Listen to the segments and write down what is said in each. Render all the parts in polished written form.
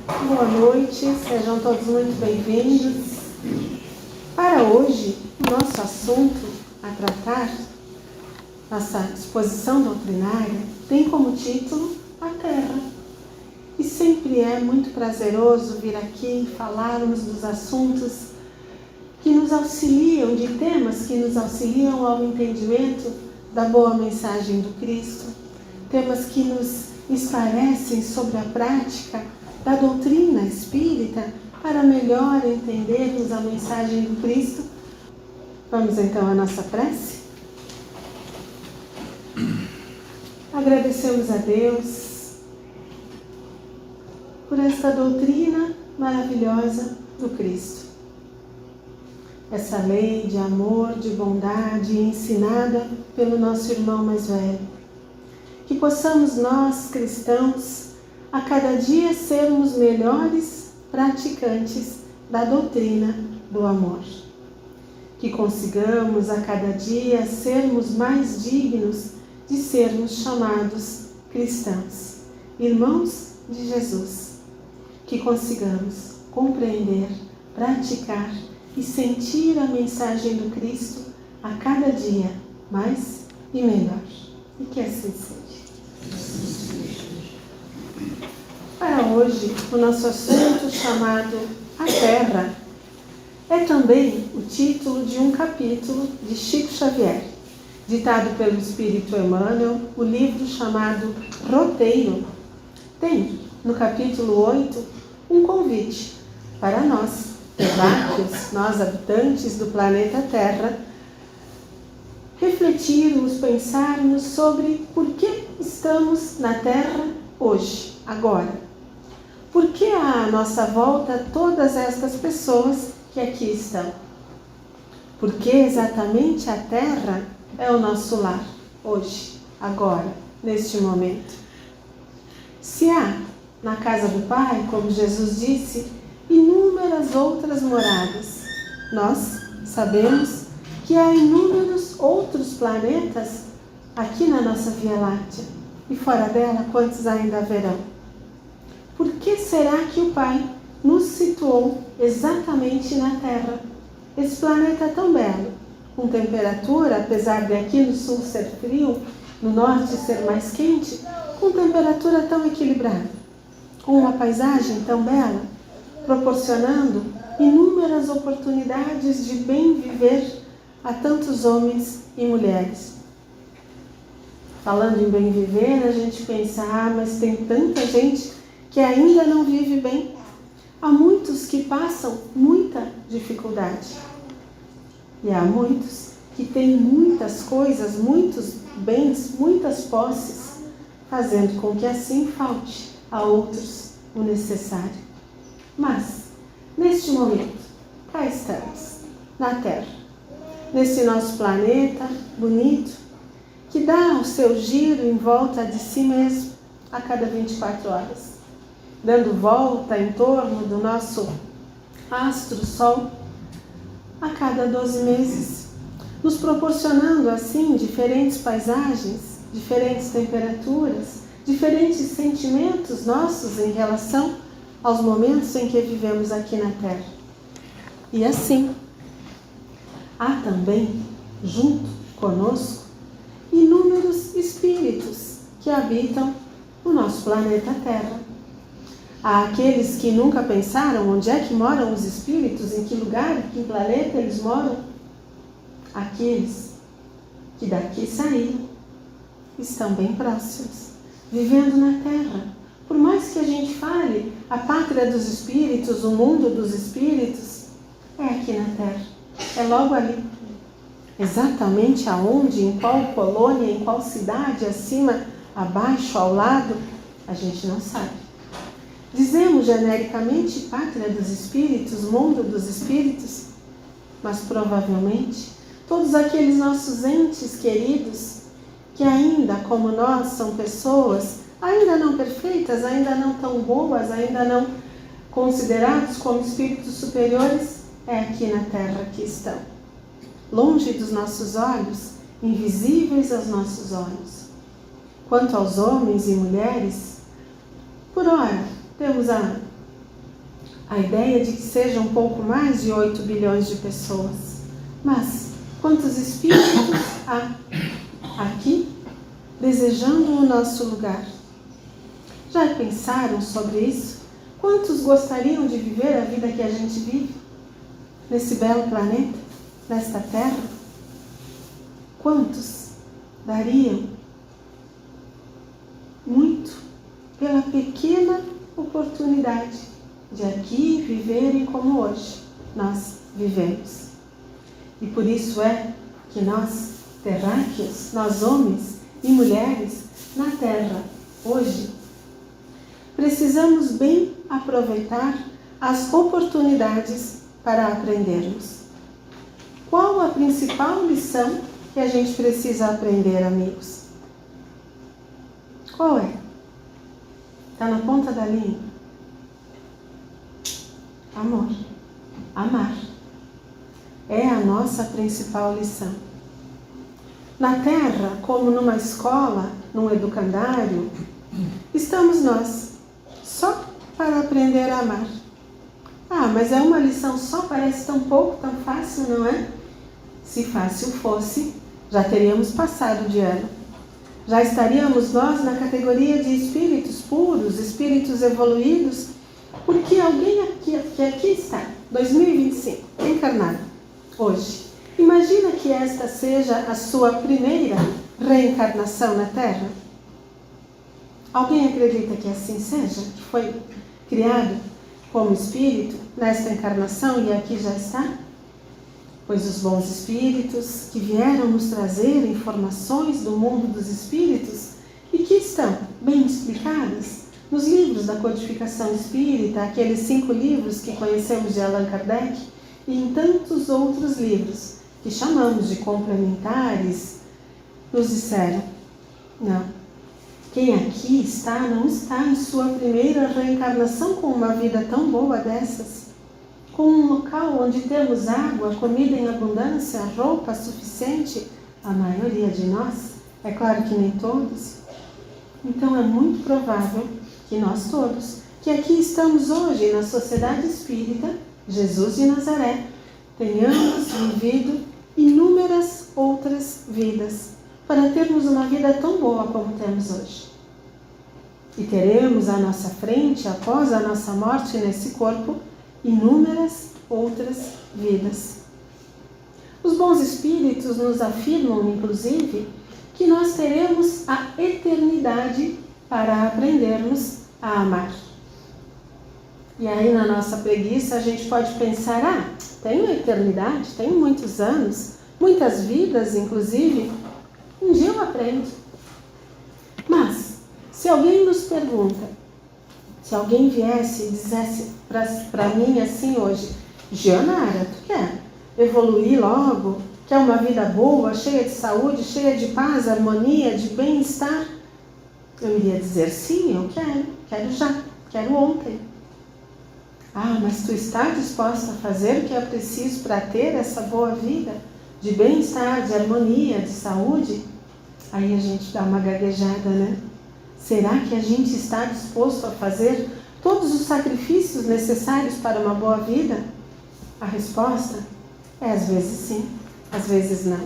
Boa noite, sejam todos muito bem-vindos. Para hoje, o nosso assunto a tratar, nossa exposição doutrinária, tem como título a Terra. E sempre é muito prazeroso vir aqui e falarmos dos assuntos que nos auxiliam, de temas que nos auxiliam ao entendimento da boa mensagem do Cristo, temas que nos esclarecem sobre a prática da doutrina espírita para melhor entendermos a mensagem do Cristo. Vamos então à nossa prece? Agradecemos a Deus por esta doutrina maravilhosa do Cristo. Essa lei de amor, de bondade ensinada pelo nosso irmão mais velho. Que possamos nós, cristãos, a cada dia sermos melhores praticantes da doutrina do amor. Que consigamos a cada dia sermos mais dignos de sermos chamados cristãos, irmãos de Jesus. Que consigamos compreender, praticar e sentir a mensagem do Cristo a cada dia mais e melhor. E que assim seja. Para hoje, o nosso assunto chamado A Terra é também o título de um capítulo de Chico Xavier, ditado pelo Espírito Emmanuel, o livro chamado Roteiro. Tem, no capítulo 8, um convite para nós, terráqueos, nós habitantes do planeta Terra, refletirmos, pensarmos sobre por que estamos na Terra hoje, agora. Por que à nossa volta todas estas pessoas que aqui estão? Por que exatamente a Terra é o nosso lar, hoje, agora, neste momento? Se há, na casa do Pai, como Jesus disse, inúmeras outras moradas, nós sabemos que há inúmeros outros planetas aqui na nossa Via Láctea, e fora dela, quantos ainda haverão? Por que será que o Pai nos situou exatamente na Terra? Esse planeta tão belo, com temperatura, apesar de aqui no sul ser frio, no norte ser mais quente, com temperatura tão equilibrada, com uma paisagem tão bela, proporcionando inúmeras oportunidades de bem viver a tantos homens e mulheres. Falando em bem viver, a gente pensa, mas tem tanta gente que ainda não vive bem. Há muitos que passam muita dificuldade. E há muitos que têm muitas coisas, muitos bens, muitas posses, fazendo com que assim falte a outros o necessário. Mas, neste momento, cá estamos, na Terra, nesse nosso planeta bonito, que dá o seu giro em volta de si mesmo a cada 24 horas. Dando volta em torno do nosso astro Sol a cada 12 meses, nos proporcionando assim diferentes paisagens, diferentes temperaturas, diferentes sentimentos nossos em relação aos momentos em que vivemos aqui na Terra. E assim, há também, junto conosco, inúmeros espíritos que habitam o nosso planeta Terra. Há aqueles que nunca pensaram onde é que moram os espíritos, em que lugar, em que planeta eles moram. Aqueles que daqui saíram estão bem próximos, vivendo na Terra. Por mais que a gente fale, a pátria dos espíritos, o mundo dos espíritos, é aqui na Terra, é logo ali. Exatamente aonde, em qual colônia, em qual cidade, acima, abaixo, ao lado, a gente não sabe. Dizemos genericamente pátria dos espíritos, mundo dos espíritos, mas provavelmente todos aqueles nossos entes queridos que ainda, como nós, são pessoas ainda não perfeitas, ainda não tão boas, ainda não considerados como espíritos superiores, é aqui na Terra que estão. Longe dos nossos olhos, invisíveis aos nossos olhos. Quanto aos homens e mulheres, por ora, temos a a ideia de que seja um pouco mais de 8 bilhões de pessoas. Mas quantos espíritos há aqui desejando o nosso lugar? Já pensaram sobre isso? Quantos gostariam de viver a vida que a gente vive? Nesse belo planeta, nesta terra? Quantos dariam muito pela pequena oportunidade de aqui viverem como hoje nós vivemos? E por isso é que nós, terráqueos, nós homens e mulheres na Terra, hoje, precisamos bem aproveitar as oportunidades para aprendermos. Qual a principal lição que a gente precisa aprender, amigos? Qual é? Está na ponta da língua. Amor. Amar. É a nossa principal lição. Na Terra, como numa escola, num educandário, estamos nós, só para aprender a amar. Ah, mas é uma lição só, parece tão pouco, tão fácil, não é? Se fácil fosse, já teríamos passado de ano. Já estaríamos nós na categoria de espíritos puros, espíritos evoluídos, porque alguém aqui está, 2025, encarnado, hoje. Imagina que esta seja a sua primeira reencarnação na Terra. Alguém acredita que assim seja? Que foi criado como espírito nesta encarnação e aqui já está? Pois os bons espíritos que vieram nos trazer informações do mundo dos espíritos e que estão bem explicadas nos livros da codificação espírita, aqueles 5 livros que conhecemos de Allan Kardec e em tantos outros livros que chamamos de complementares, nos disseram: não, quem aqui está não está em sua primeira reencarnação com uma vida tão boa dessas, com um local onde temos água, comida em abundância, roupa suficiente, a maioria de nós, é claro que nem todos. Então é muito provável que nós todos, que aqui estamos hoje na Sociedade Espírita Jesus de Nazaré, tenhamos vivido inúmeras outras vidas para termos uma vida tão boa como temos hoje. E teremos à nossa frente, após a nossa morte nesse corpo, inúmeras outras vidas. Os bons espíritos nos afirmam, inclusive, que nós teremos a eternidade para aprendermos a amar. E aí, na nossa preguiça, a gente pode pensar: ah, tenho a eternidade, tenho muitos anos, muitas vidas, inclusive, um dia eu aprendo. Mas, se alguém nos pergunta, se alguém viesse e dissesse para mim assim hoje: Gionara, tu quer evoluir logo? Quer uma vida boa, cheia de saúde, cheia de paz, harmonia, de bem-estar? Eu iria dizer: sim, eu quero já, quero ontem. Ah, mas tu está disposta a fazer o que é preciso para ter essa boa vida, de bem-estar, de harmonia, de saúde? Aí a gente dá uma gaguejada, né? Será que a gente está disposto a fazer todos os sacrifícios necessários para uma boa vida? A resposta é às vezes sim, às vezes não.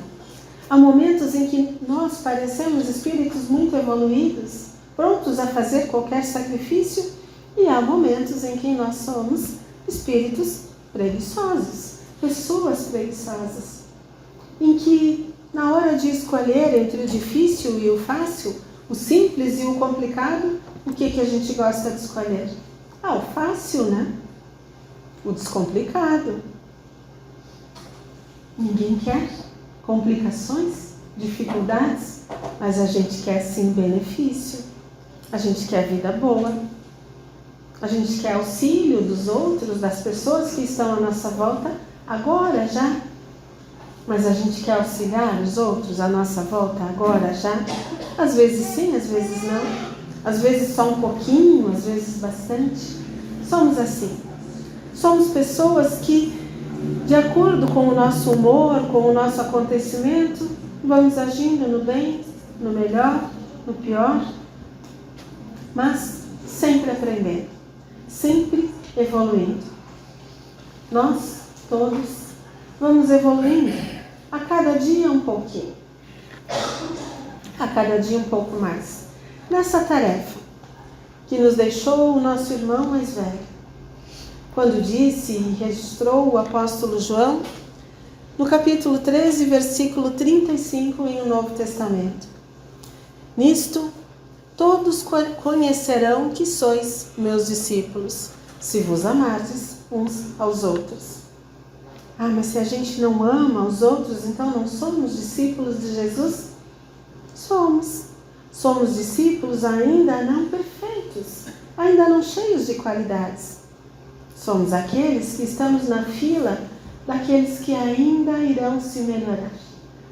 Há momentos em que nós parecemos espíritos muito evoluídos, prontos a fazer qualquer sacrifício, e há momentos em que nós somos espíritos preguiçosos, pessoas preguiçosas, em que na hora de escolher entre o difícil e o fácil, o simples e o complicado, o que a gente gosta de escolher? Ah, o fácil, né? O descomplicado. Ninguém quer complicações, dificuldades, mas a gente quer sim benefício, a gente quer vida boa, a gente quer auxílio dos outros, das pessoas que estão à nossa volta, agora já. Mas a gente quer auxiliar os outros à nossa volta agora já? Às vezes sim, às vezes não. Às vezes só um pouquinho, às vezes bastante. Somos assim. Somos pessoas que, de acordo com o nosso humor, com o nosso acontecimento, vamos agindo no bem, no melhor, no pior, mas sempre aprendendo, sempre evoluindo. nós todos vamos evoluindo a cada dia um pouquinho, a cada dia um pouco mais, nessa tarefa que nos deixou o nosso irmão mais velho, quando disse e registrou o apóstolo João, no capítulo 13, versículo 35, em O Novo Testamento. Nisto, todos conhecerão que sois meus discípulos, se vos amardes uns aos outros. Ah, mas se a gente não ama os outros, então não somos discípulos de Jesus? Somos. Somos discípulos ainda não perfeitos, ainda não cheios de qualidades. Somos aqueles que estamos na fila daqueles que ainda irão se melhorar.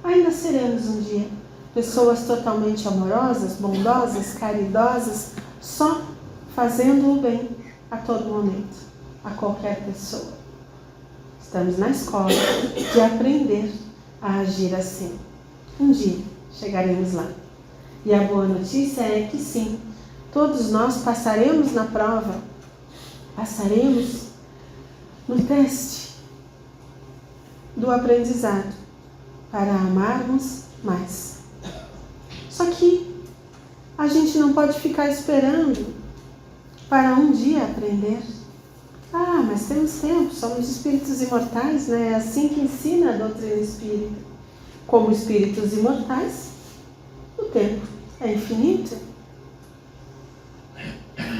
Ainda seremos um dia pessoas totalmente amorosas, bondosas, caridosas, só fazendo o bem a todo momento, a qualquer pessoa. Estamos na escola de aprender a agir assim. Um dia chegaremos lá. E a boa notícia é que sim, todos nós passaremos na prova, passaremos no teste do aprendizado para amarmos mais. Só que a gente não pode ficar esperando para um dia aprender. Ah, mas temos tempo, somos espíritos imortais, né? É assim que ensina a doutrina espírita. Como espíritos imortais, o tempo é infinito.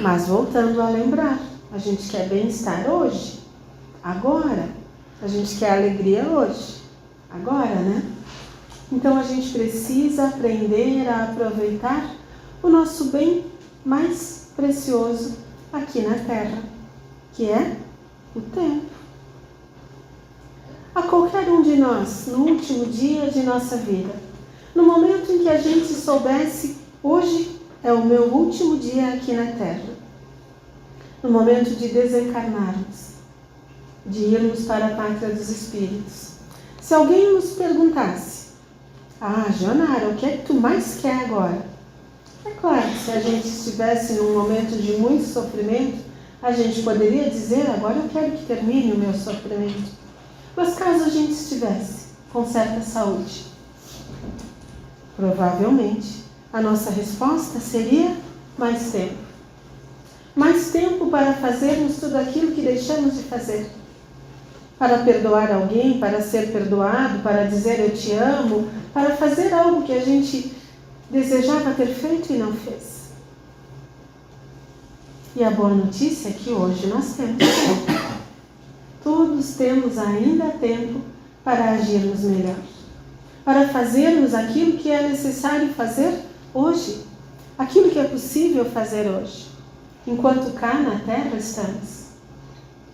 Mas voltando a lembrar, a gente quer bem-estar hoje, agora. A gente quer alegria hoje, agora, né? Então a gente precisa aprender a aproveitar o nosso bem mais precioso aqui na Terra, que é o tempo. A qualquer um de nós, no último dia de nossa vida, no momento em que a gente soubesse, hoje é o meu último dia aqui na Terra, no momento de desencarnarmos, de irmos para a pátria dos espíritos. Se alguém nos perguntasse, Jonara, o que é que tu mais quer agora? É claro que se a gente estivesse num momento de muito sofrimento, a gente poderia dizer, agora eu quero que termine o meu sofrimento. Mas caso a gente estivesse com certa saúde, provavelmente a nossa resposta seria mais tempo. Mais tempo para fazermos tudo aquilo que deixamos de fazer. Para perdoar alguém, para ser perdoado, para dizer eu te amo, para fazer algo que a gente desejava ter feito e não fez. E a boa notícia é que hoje nós temos tempo. Todos temos ainda tempo para agirmos melhor, para fazermos aquilo que é necessário fazer hoje, aquilo que é possível fazer hoje, enquanto cá na Terra estamos,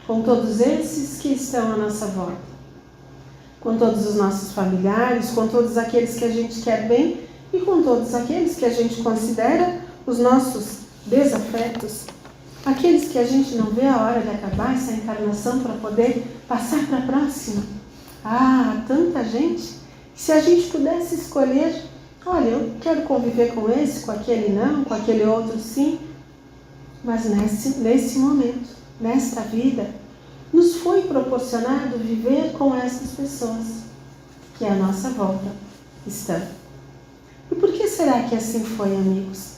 com todos esses que estão à nossa volta, com todos os nossos familiares, com todos aqueles que a gente quer bem e com todos aqueles que a gente considera os nossos desafetos, aqueles que a gente não vê a hora de acabar essa encarnação para poder passar para a próxima. Tanta gente, se a gente pudesse escolher, olha, eu quero conviver com esse, com aquele não, com aquele outro sim, mas nesse momento, nesta vida, nos foi proporcionado viver com essas pessoas que à nossa volta estão. E por que será que assim foi, amigos?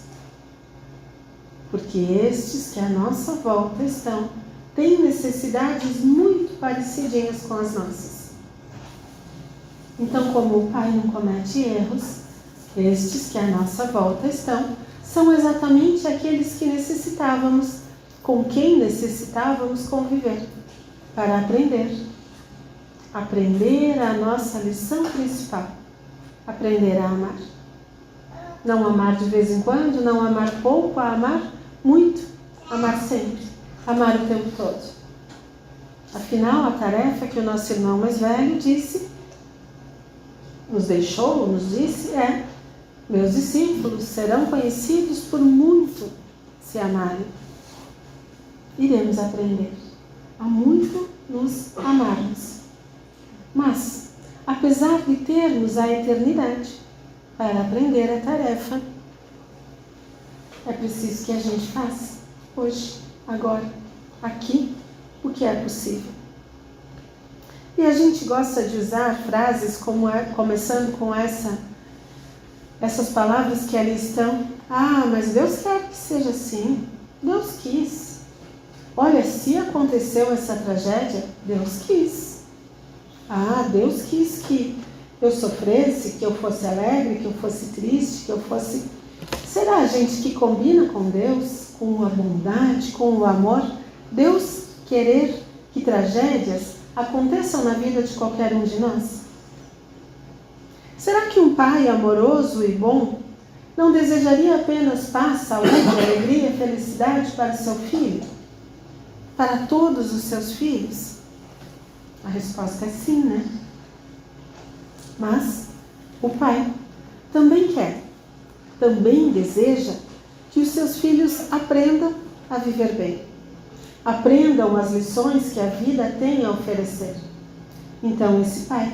Porque estes que à nossa volta estão têm necessidades muito parecidinhas com as nossas. Então, como o Pai não comete erros, estes que à nossa volta estão são exatamente aqueles que necessitávamos, com quem necessitávamos conviver, para aprender a nossa lição principal, aprender a amar. Não amar de vez em quando, não amar pouco, a amar muito, amar sempre, amar o tempo todo. Afinal, a tarefa que o nosso irmão mais velho nos disse é: meus discípulos serão conhecidos por muito se amarem. Iremos aprender a muito nos amarmos. Mas, apesar de termos a eternidade para aprender a tarefa, é preciso que a gente faça hoje, agora, aqui, o que é possível. E a gente gosta de usar frases começando com essas palavras que ali estão. Ah, mas Deus quer que seja assim. Deus quis. Olha, se aconteceu essa tragédia, Deus quis. Ah, Deus quis que eu sofresse, que eu fosse alegre, que eu fosse triste, que eu fosse... Será a gente que combina com Deus, com a bondade, com o amor? Deus querer que tragédias aconteçam na vida de qualquer um de nós? Será que um pai amoroso e bom não desejaria apenas paz, saúde, alegria e felicidade para seu filho? Para todos os seus filhos? A resposta é sim, né? Mas o pai também quer, também deseja que os seus filhos aprendam a viver bem. Aprendam as lições que a vida tem a oferecer. Então esse pai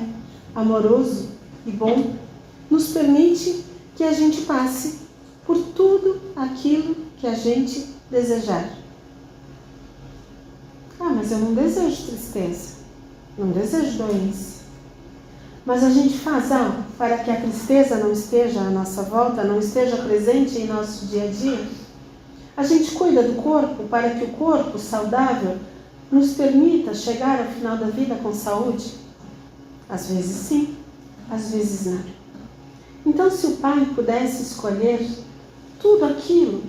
amoroso e bom nos permite que a gente passe por tudo aquilo que a gente desejar. Ah, mas eu não desejo tristeza, não desejo doença. Mas a gente faz algo para que a tristeza não esteja à nossa volta, não esteja presente em nosso dia a dia. A gente cuida do corpo para que o corpo saudável nos permita chegar ao final da vida com saúde? Às vezes sim, às vezes não. Então, se o pai pudesse escolher tudo aquilo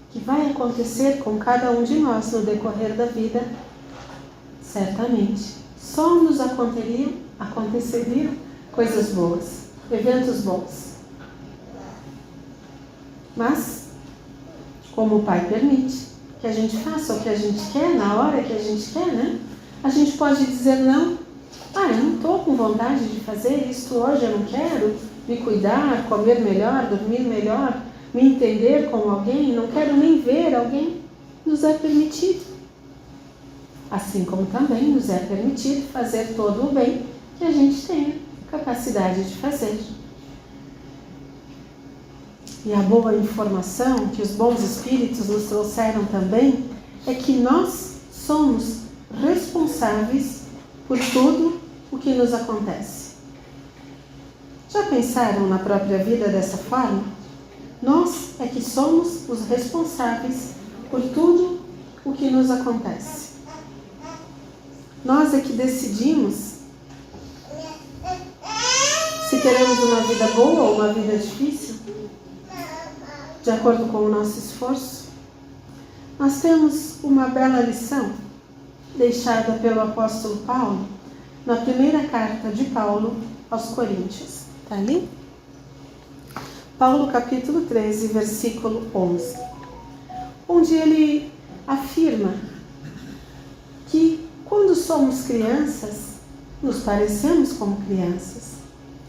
que vai acontecer com cada um de nós no decorrer da vida, certamente só nos aconteceriam coisas boas, eventos bons. Mas, como o pai permite que a gente faça o que a gente quer, na hora que a gente quer, né? A gente pode dizer não. Ah, eu não estou com vontade de fazer isso hoje, eu não quero me cuidar, comer melhor, dormir melhor, me entender com alguém, não quero nem ver alguém. Nos é permitido. Assim como também nos é permitido fazer todo o bem que a gente tenha capacidade de fazer. E a boa informação que os bons espíritos nos trouxeram também é que nós somos responsáveis por tudo o que nos acontece. Já pensaram na própria vida dessa forma? Nós é que somos os responsáveis por tudo o que nos acontece. Nós é que decidimos se queremos uma vida boa ou uma vida difícil, de acordo com o nosso esforço. Nós temos uma bela lição deixada pelo apóstolo Paulo na primeira carta de Paulo aos Coríntios. Está ali? Paulo capítulo 13, versículo 11, onde ele afirma que quando somos crianças, nos parecemos como crianças,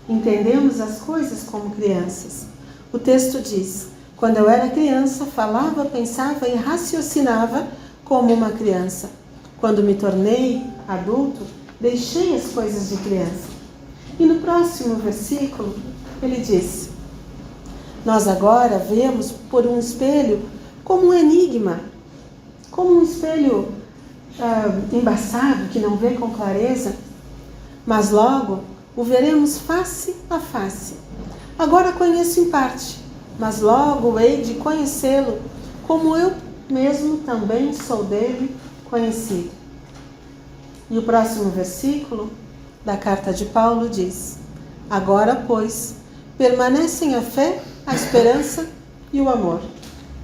entendemos as coisas como crianças. O texto diz: quando eu era criança, falava, pensava e raciocinava como uma criança. Quando me tornei adulto, deixei as coisas de criança. E no próximo versículo, ele diz: nós agora vemos por um espelho como um enigma, como um espelho embaçado que não vê com clareza, mas logo o veremos face a face. Agora conheço em parte, mas logo hei de conhecê-lo, como eu mesmo também sou dele conhecido. E o próximo versículo da carta de Paulo diz: agora, pois, permanecem a fé, a esperança e o amor.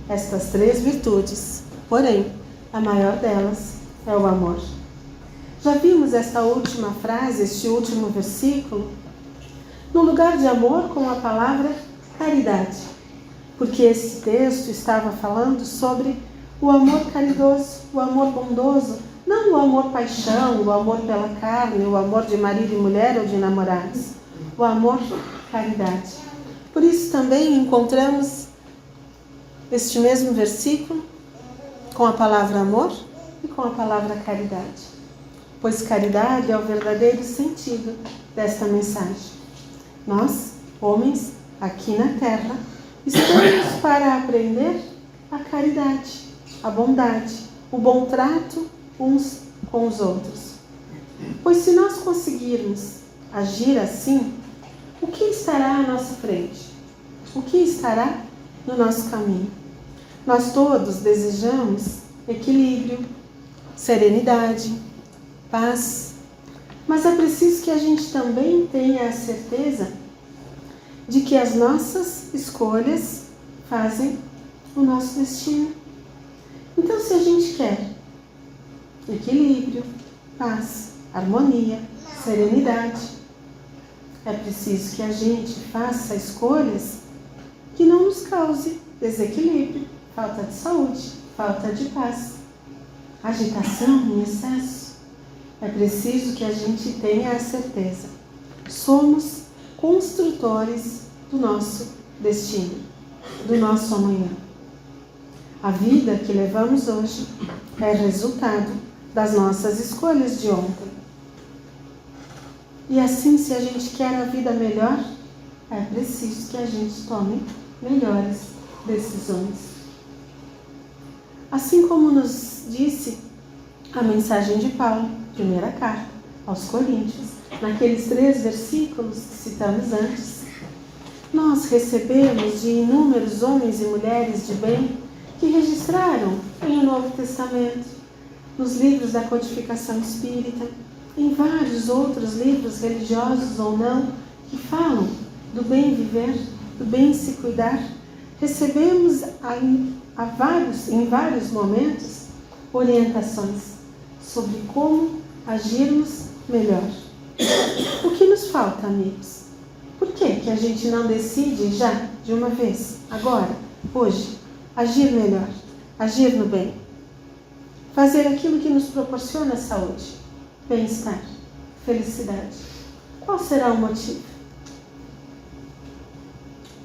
Estas três virtudes, porém, a maior delas é o amor. Já vimos esta última frase, este último versículo, no lugar de amor com a palavra caridade, porque esse texto estava falando sobre o amor caridoso, o amor bondoso, não o amor paixão, o amor pela carne, o amor de marido e mulher ou de namorados, o amor caridade. Por isso também encontramos este mesmo versículo com a palavra amor e com a palavra caridade, pois caridade é o verdadeiro sentido desta mensagem. Nós, homens, aqui na Terra, estamos para aprender a caridade, a bondade, o bom trato uns com os outros. Pois se nós conseguirmos agir assim, o que estará à nossa frente? O que estará no nosso caminho? Nós todos desejamos equilíbrio, serenidade, paz, mas é preciso que a gente também tenha a certeza de que as nossas escolhas fazem o nosso destino. Então, se a gente quer equilíbrio, paz, harmonia, serenidade, é preciso que a gente faça escolhas que não nos cause desequilíbrio, falta de saúde, falta de paz, agitação em excesso. É preciso que a gente tenha a certeza. Somos construtores do nosso destino, do nosso amanhã. A vida que levamos hoje é resultado das nossas escolhas de ontem. E assim, se a gente quer a vida melhor, é preciso que a gente tome melhores decisões. Assim como nos disse a mensagem de Paulo, primeira carta aos Coríntios, naqueles 3 versículos que citamos antes, nós recebemos de inúmeros homens e mulheres de bem que registraram em o Novo Testamento, nos livros da codificação espírita, em vários outros livros religiosos ou não, que falam do bem viver, do bem se cuidar. Recebemos em vários momentos orientações sobre como agirmos melhor. O que nos falta, amigos? Por que a gente não decide já, de uma vez, agora, hoje, agir melhor, agir no bem? Fazer aquilo que nos proporciona saúde, bem-estar, felicidade. Qual será o motivo?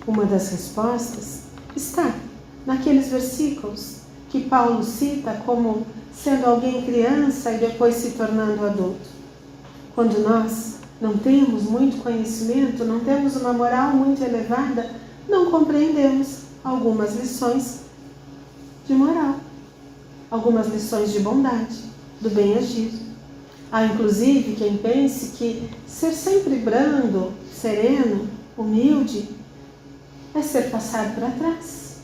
Uma das respostas está naqueles versículos que Paulo cita como sendo alguém criança e depois se tornando adulto. Quando nós não temos muito conhecimento, não temos uma moral muito elevada, não compreendemos algumas lições de moral, algumas lições de bondade, do bem agir. Há inclusive quem pense que ser sempre brando, sereno, humilde, é ser passado para trás.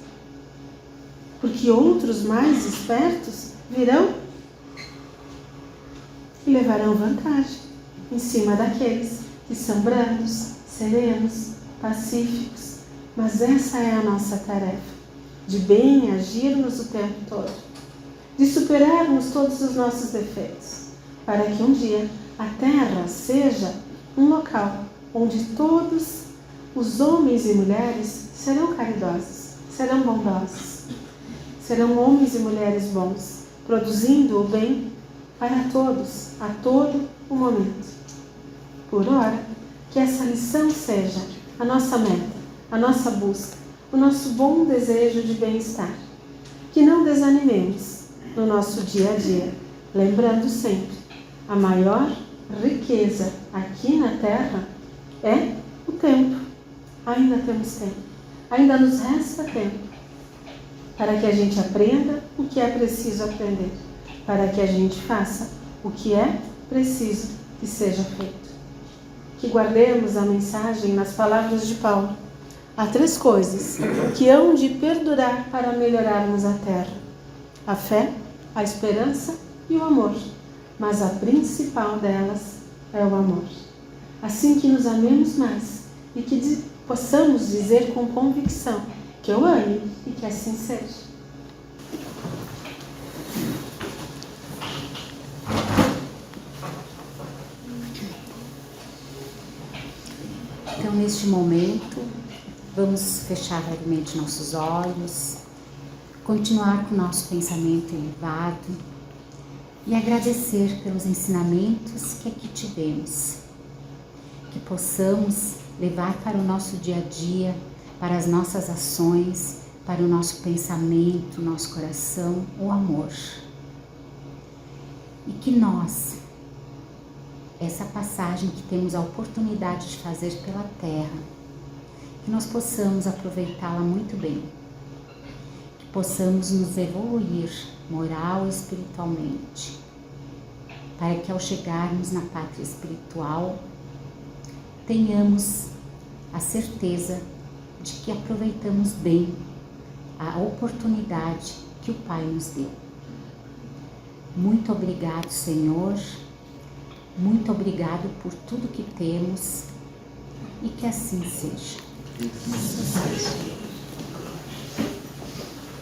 Porque outros mais espertos virão e levarão vantagem em cima daqueles que são brandos, serenos, pacíficos. Mas essa é a nossa tarefa, de bem agirmos o tempo todo, de superarmos todos os nossos defeitos, para que um dia a Terra seja um local onde todos os homens e mulheres serão caridosos, serão bondosos, serão homens e mulheres bons, produzindo o bem para todos, a todo o momento. Por ora, que essa lição seja a nossa meta, a nossa busca, o nosso bom desejo de bem-estar. Que não desanimemos no nosso dia a dia, lembrando sempre, a maior riqueza aqui na Terra é o tempo. Ainda temos tempo, ainda nos resta tempo para que a gente aprenda o que é preciso aprender, para que a gente faça o que é preciso que seja feito. Que guardemos a mensagem nas palavras de Paulo. Há 3 coisas que hão de perdurar para melhorarmos a Terra: a fé, a esperança e o amor. Mas a principal delas é o amor. Assim que nos amemos mais e que possamos dizer com convicção que eu ame e que assim seja. Então, neste momento, vamos fechar levemente nossos olhos, continuar com o nosso pensamento elevado e agradecer pelos ensinamentos que aqui tivemos, que possamos levar para o nosso dia a dia, para as nossas ações, para o nosso pensamento, nosso coração, o amor. E que nós, essa passagem que temos a oportunidade de fazer pela Terra, que nós possamos aproveitá-la muito bem, que possamos nos evoluir moral e espiritualmente, para que ao chegarmos na pátria espiritual tenhamos a certeza de que aproveitamos bem a oportunidade que o Pai nos deu. Muito obrigado, Senhor, muito obrigado por tudo que temos e que assim seja.